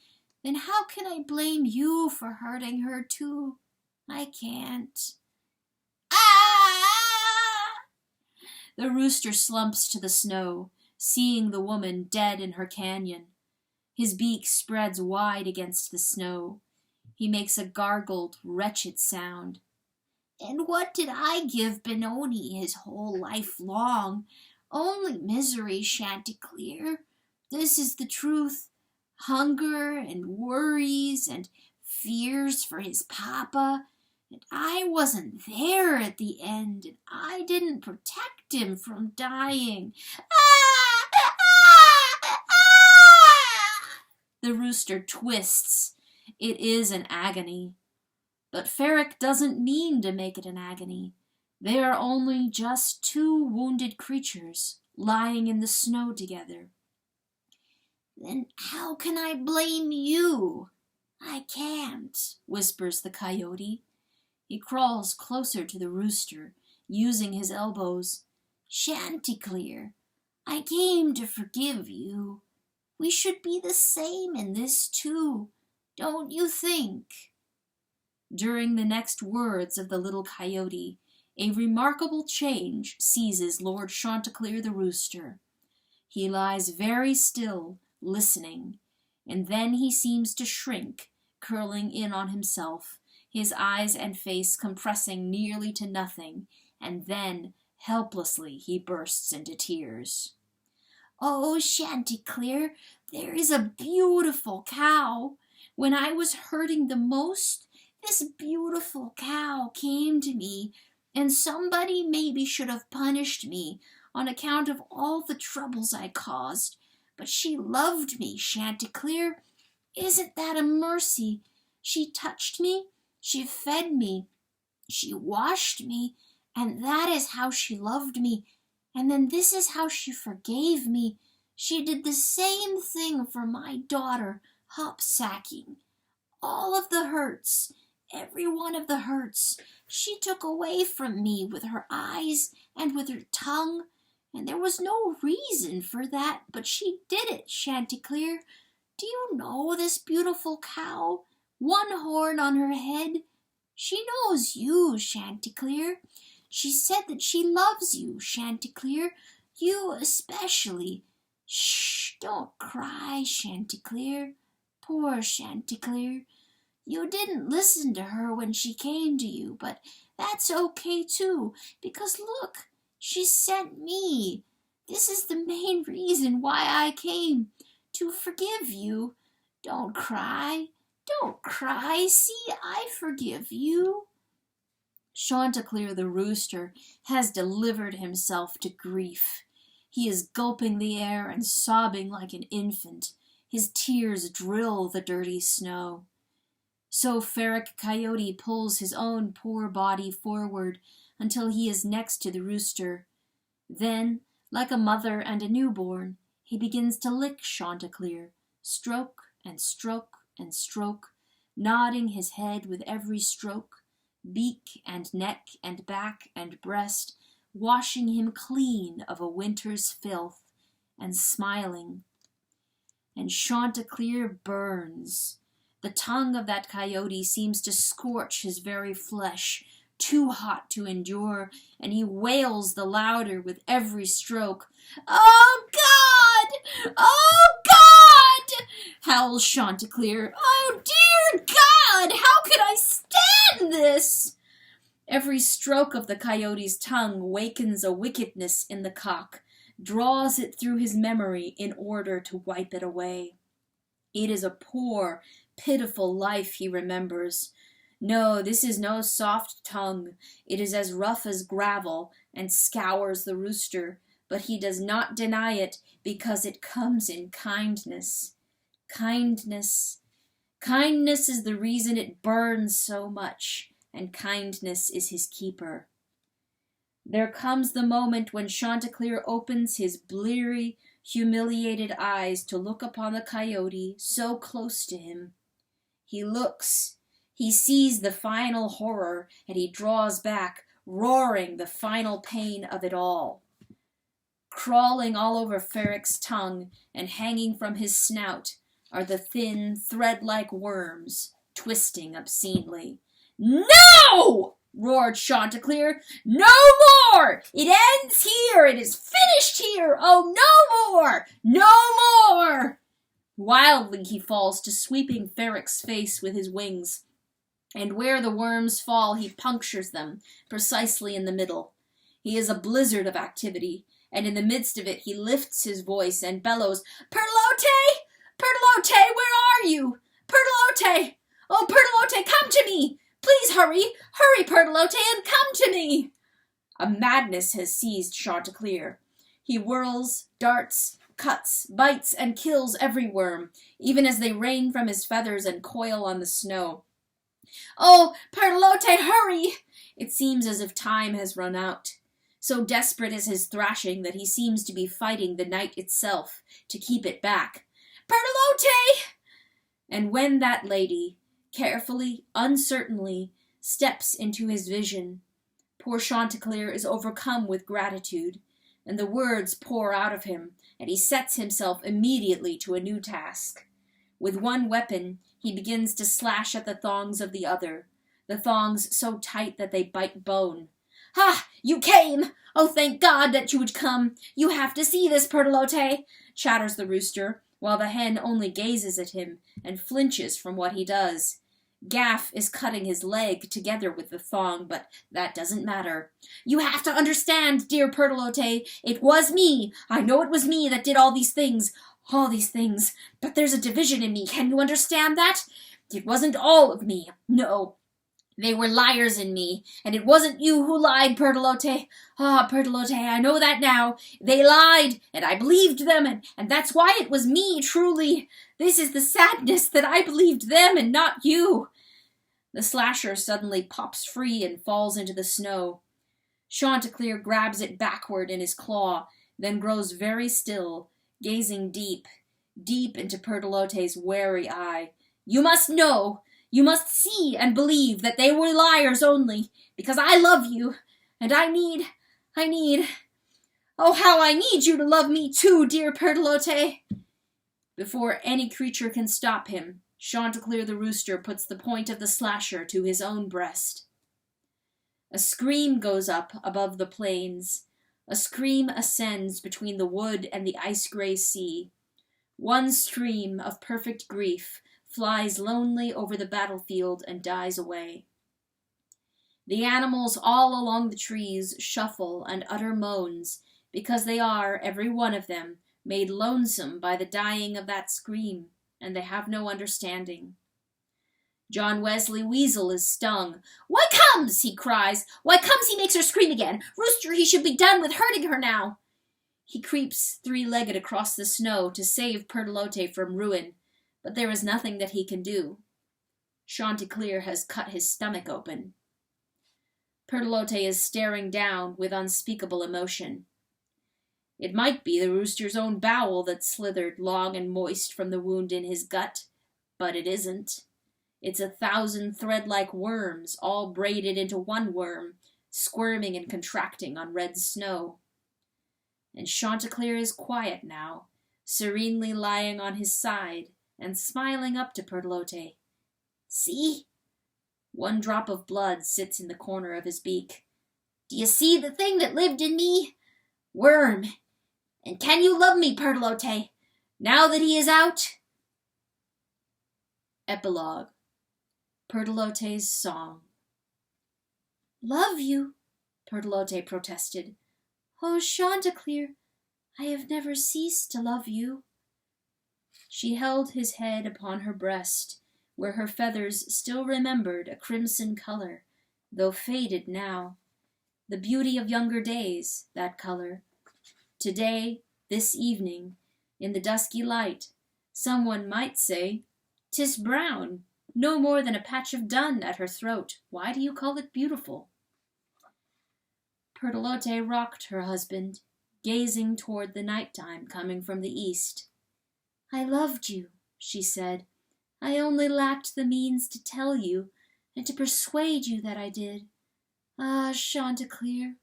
Then how can I blame you for hurting her too? I can't." Ah! The rooster slumps to the snow, seeing the woman dead in her canyon. His beak spreads wide against the snow. He makes a gargled, wretched sound. "And what did I give Benoni his whole life long? Only misery, Chanticleer. This is the truth. Hunger and worries and fears for his papa. And I wasn't there at the end, and I didn't protect him from dying." The rooster twists. It is an agony. But Ferric doesn't mean to make it an agony. They are only just two wounded creatures lying in the snow together. "Then how can I blame you?" "I can't," whispers the coyote. He crawls closer to the rooster, using his elbows. "Chanticleer, I came to forgive you. We should be the same in this too, don't you think?" During the next words of the little coyote, a remarkable change seizes Lord Chanticleer the rooster. He lies very still, listening, and then he seems to shrink, curling in on himself, his eyes and face compressing nearly to nothing, and then, helplessly, he bursts into tears. "Oh, Chanticleer, there is a beautiful cow. When I was hurting the most, this beautiful cow came to me, and somebody maybe should have punished me on account of all the troubles I caused. But she loved me, Chanticleer. Isn't that a mercy? She touched me, she fed me, she washed me, and that is how she loved me. And then this is how she forgave me. She did the same thing for my daughter, Hopsacking. All of the hurts, every one of the hurts, she took away from me with her eyes and with her tongue, and there was no reason for that, but she did it, Chanticleer. Do you know this beautiful cow? One horn on her head. She knows you, Chanticleer. She said that she loves you, Chanticleer. You especially. Shh, don't cry, Chanticleer. Poor Chanticleer. You didn't listen to her when she came to you, but that's okay too, because look, she sent me. This is the main reason why I came, to forgive you. Don't cry. Don't cry. See, I forgive you. Chanticleer the rooster has delivered himself to grief. He is gulping the air and sobbing like an infant. His tears drill the dirty snow. So Ferric Coyote pulls his own poor body forward until he is next to the rooster. Then, like a mother and a newborn, he begins to lick Chanticleer, stroke and stroke and stroke, nodding his head with every stroke, beak and neck and back and breast, washing him clean of a winter's filth, and smiling. And Chanticleer burns. The tongue of that coyote seems to scorch his very flesh, too hot to endure, and he wails the louder with every stroke. "Oh, God! Oh, God!" howls Chanticleer. "Oh, dear God! How could I stand this?" Every stroke of the coyote's tongue wakens a wickedness in the cock, draws it through his memory in order to wipe it away. It is a poor, pitiful life he remembers. No, this is no soft tongue. It is as rough as gravel and scours the rooster, but he does not deny it because it comes in kindness. Kindness. Kindness is the reason it burns so much, and kindness is his keeper. There comes the moment when Chanticleer opens his bleary, humiliated eyes to look upon the coyote so close to him. He looks, he sees the final horror, and he draws back, roaring the final pain of it all. Crawling all over Ferric's tongue and hanging from his snout are the thin, thread-like worms, twisting obscenely. "No!" roared Chanticleer. "No more! It ends here! It is finished here! Oh, no more! No more!" Wildly he falls to sweeping Ferric's face with his wings, and where the worms fall he punctures them, precisely in the middle. He is a blizzard of activity, and in the midst of it he lifts his voice and bellows, "Perlote! Perlote, where are you? Perlote! Oh, Perlote, come to me! Please hurry! Hurry, Perlote, and come to me!" A madness has seized Chanticleer. He whirls, darts, cuts, bites, and kills every worm, even as they rain from his feathers and coil on the snow. "Oh, Perlote, hurry!" It seems as if time has run out. So desperate is his thrashing that he seems to be fighting the night itself to keep it back. "Perlote!" And when that lady, carefully, uncertainly, steps into his vision, poor Chanticleer is overcome with gratitude, and the words pour out of him, and he sets himself immediately to a new task. With one weapon, he begins to slash at the thongs of the other, the thongs so tight that they bite bone. "Ha! You came! Oh, thank God that you would come! You have to see this, Perlote!" chatters the rooster, while the hen only gazes at him and flinches from what he does. Gaff is cutting his leg together with the thong, but that doesn't matter. "You have to understand, dear Perlote, it was me. I know it was me that did all these things, but there's a division in me. Can you understand that? It wasn't all of me. No. They were liars in me, and it wasn't you who lied, Perlote. Ah, Perlote, I know that now. They lied, and I believed them, and that's why it was me, truly. This is the sadness, that I believed them and not you." The slasher suddenly pops free and falls into the snow. Chanticleer grabs it backward in his claw, then grows very still, gazing deep, deep into Perlote's wary eye. "You must know, you must see and believe that they were liars only, because I love you, and I need, oh, how I need you to love me too, dear Perlote." Before any creature can stop him, Chanticleer the rooster puts the point of the slasher to his own breast. A scream goes up above the plains. A scream ascends between the wood and the ice-gray sea. One stream of perfect grief flies lonely over the battlefield and dies away. The animals all along the trees shuffle and utter moans, because they are, every one of them, made lonesome by the dying of that scream, and they have no understanding. John Wesley Weasel is stung. "Why comes?" he cries. "Why comes he makes her scream again? Rooster, he should be done with hurting her now." He creeps three-legged across the snow to save Pertolote from ruin, but there is nothing that he can do. Chanticleer has cut his stomach open. Pertolote is staring down with unspeakable emotion. It might be the rooster's own bowel that slithered long and moist from the wound in his gut, but it isn't. It's 1,000 thread-like worms, all braided into one worm, squirming and contracting on red snow. And Chanticleer is quiet now, serenely lying on his side and smiling up to Pertolote. "See?" One drop of blood sits in the corner of his beak. "Do you see the thing that lived in me? Worm. And can you love me, Pertolote, now that he is out?" Epilogue. Pertolote's Song. "Love you?" Pertolote protested. "Oh, Chanticleer, I have never ceased to love you." She held his head upon her breast, where her feathers still remembered a crimson color, though faded now. The beauty of younger days, that color. Today, this evening, in the dusky light, someone might say, "'Tis brown, no more than a patch of dun at her throat. Why do you call it beautiful?" Pertolote rocked her husband, gazing toward the night-time coming from the east. "I loved you," she said. "I only lacked the means to tell you, and to persuade you that I did. Ah, Chanticleer,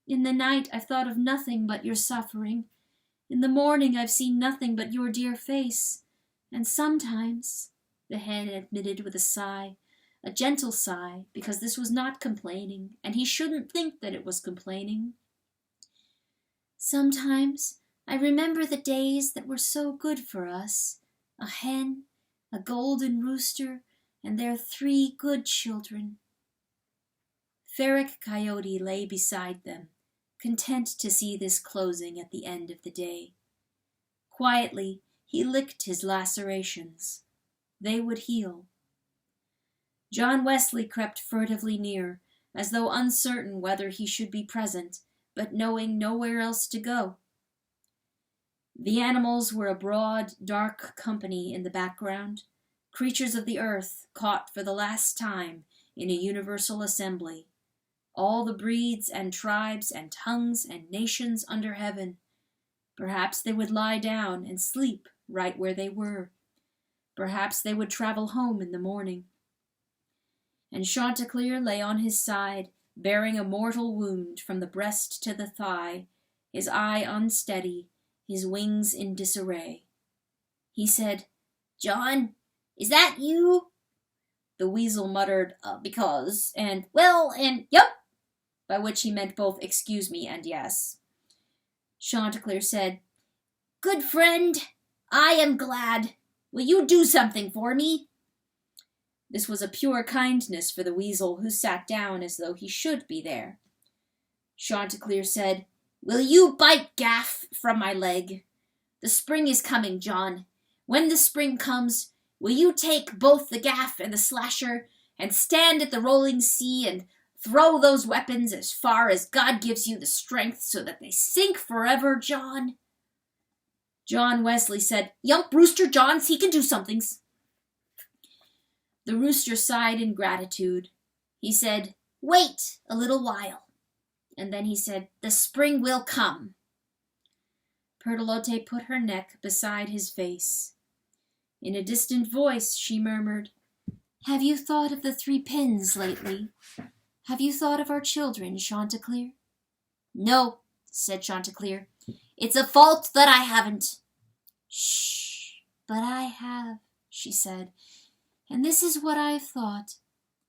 in the night I've thought of nothing but your suffering. In the morning I've seen nothing but your dear face. And sometimes," the hen admitted with a sigh, a gentle sigh, because this was not complaining, and he shouldn't think that it was complaining, "sometimes I remember the days that were so good for us, a hen, a golden rooster, and their 3 good children." Ferric Coyote lay beside them, content to see this closing at the end of the day. Quietly, he licked his lacerations. They would heal. John Wesley crept furtively near, as though uncertain whether he should be present, but knowing nowhere else to go. The animals were a broad, dark company in the background, creatures of the earth caught for the last time in a universal assembly. All the breeds and tribes and tongues and nations under heaven. Perhaps they would lie down and sleep right where they were. Perhaps they would travel home in the morning. And Chanticleer lay on his side, bearing a mortal wound from the breast to the thigh, his eye unsteady, his wings in disarray. He said, "John, is that you?" The weasel muttered, because, and, well, and, yup, by which he meant both excuse me and yes. Chanticleer said, "Good friend, I am glad. Will you do something for me?" This was a pure kindness for the weasel, who sat down as though he should be there. Chanticleer said, "Will you bite gaff from my leg? The spring is coming, John. When the spring comes, will you take both the gaff and the slasher and stand at the rolling sea and throw those weapons as far as God gives you the strength so that they sink forever, John?" John Wesley said, "Yump, Rooster Johns, he can do somethings." The rooster sighed in gratitude. He said, "Wait a little while." And then he said, "The spring will come." Pertolote put her neck beside his face. In a distant voice she murmured, "Have you thought of the 3 pins lately? Have you thought of our children, Chanticleer?" "No," said Chanticleer. "It's a fault that I haven't." "Shh, but I have," she said. "And this is what I've thought.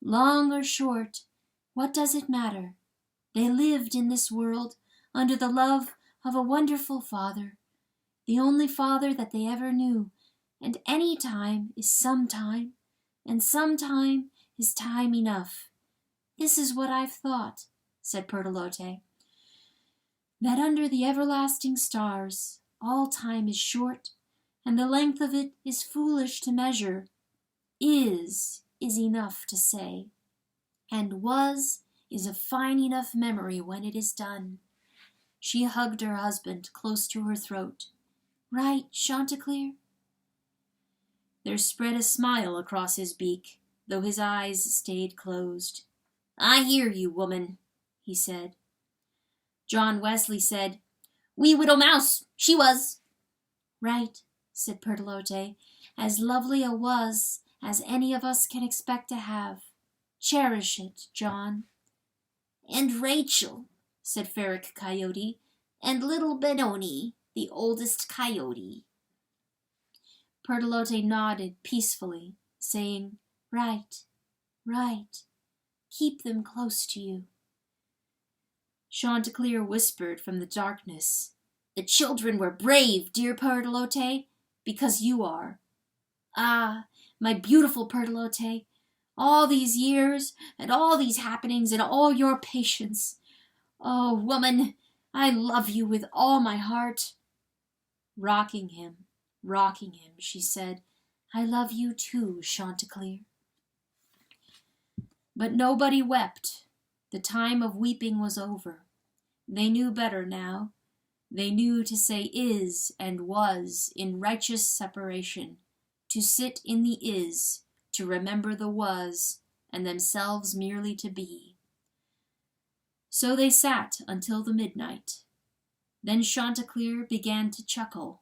Long or short, What does it matter? They lived in this world under the love of a wonderful Father, the only Father that they ever knew, and any time is some time, and some time is time enough. This is what I've thought, said Pertolote, that under the everlasting stars all time is short, and the length of it is foolish to measure. Is enough to say, and was is a fine enough memory when it is done. She hugged her husband close to her throat. Right, Chanticleer? There spread a smile across his beak, though his eyes stayed closed. I hear you, woman, he said. John Wesley said, Wee Widow Mouse, she was. Right, said Pertolote, as lovely a was as any of us can expect to have. Cherish it, John. And Rachel, said Ferric Coyote, and little Benoni, the oldest coyote. Pertolote nodded peacefully, saying, Right, right. Keep them close to you. Chanticleer whispered from the darkness, The children were brave, dear Pertolote, because you are. Ah, my beautiful Pertolote, all these years, and all these happenings, and all your patience. Oh, woman, I love you with all my heart. Rocking him, she said, I love you too, Chanticleer. But nobody wept. The time of weeping was over. They knew better now. They knew to say is and was in righteous separation, to sit in the is, to remember the was, and themselves merely to be. So they sat until the midnight. Then Chanticleer began to chuckle,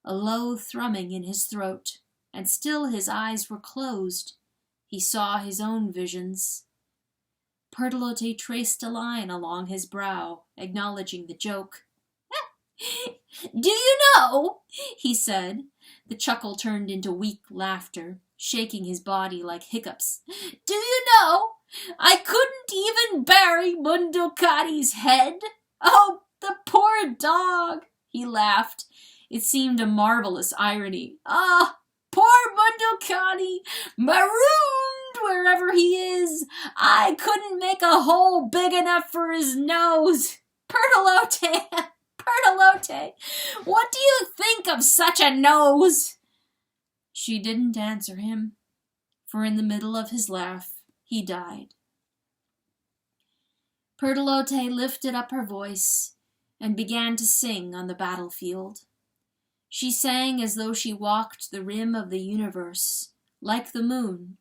a low thrumming in his throat, and still his eyes were closed. He saw his own visions. Pertolote traced a line along his brow, acknowledging the joke. Do you know, he said. The chuckle turned into weak laughter, shaking his body like hiccups. Do you know, I couldn't even bury Mundocati's head. Oh, the poor dog, he laughed. It seemed a marvelous irony. Ah, poor Mundocati, marooned wherever he is. I couldn't make a hole big enough for his nose. Pertolote, Pertolote, what do you think of such a nose? She didn't answer him, for in the middle of his laugh he died. Pertolote lifted up her voice and began to sing on the battlefield. She sang as though she walked the rim of the universe, like the moon,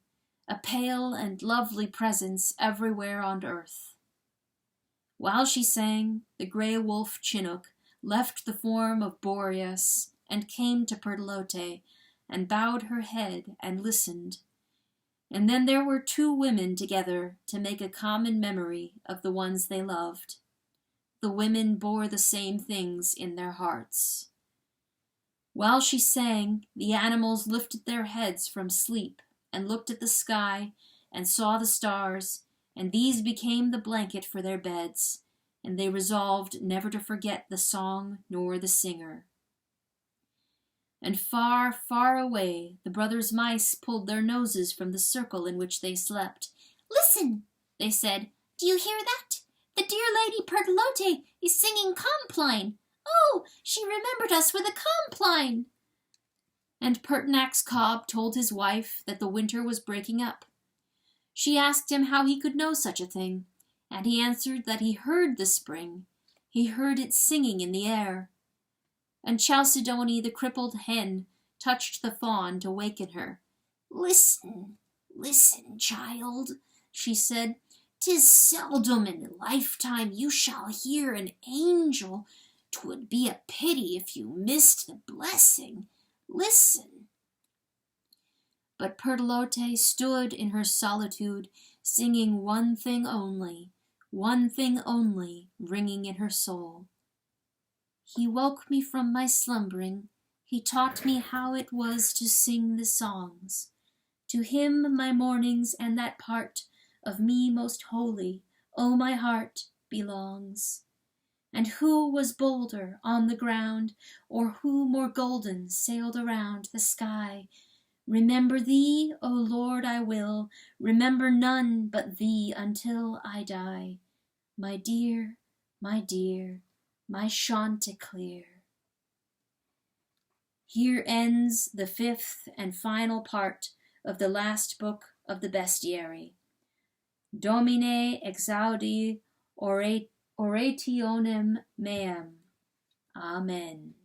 a pale and lovely presence everywhere on earth. While she sang, the grey wolf Chinook left the form of Boreas and came to Pertolote and bowed her head and listened. And then there were two women together to make a common memory of the ones they loved. The women bore the same things in their hearts. While she sang, the animals lifted their heads from sleep and looked at the sky and saw the stars, and these became the blanket for their beds, and they resolved never to forget the song nor the singer. And far, far away, the brothers mice pulled their noses from the circle in which they slept. Listen, they said, do you hear that? The dear Lady Pertolote is singing Compline. Oh, she remembered us with a compline. And Pertinax Cobb told his wife that the winter was breaking up. She asked him how he could know such a thing, and he answered that he heard the spring. He heard it singing in the air. And Chalcedony, the crippled hen, touched the fawn to waken her. Listen, listen, child, she said. 'Tis seldom in a lifetime you shall hear an angel. 'Twould be a pity if you missed the blessing. Listen. But Pertolote stood in her solitude, singing one thing only, ringing in her soul. He woke me from my slumbering. He taught me how it was to sing the songs. To him my mornings and that part of me most holy, O my heart, belongs. And who was bolder on the ground, or who more golden sailed around the sky? Remember thee, O Lord, I will, remember none but thee until I die. My dear, my Chanticleer. Here ends the fifth and final part of the last book of the Bestiary. Domine exaudi orationem meam. Amen.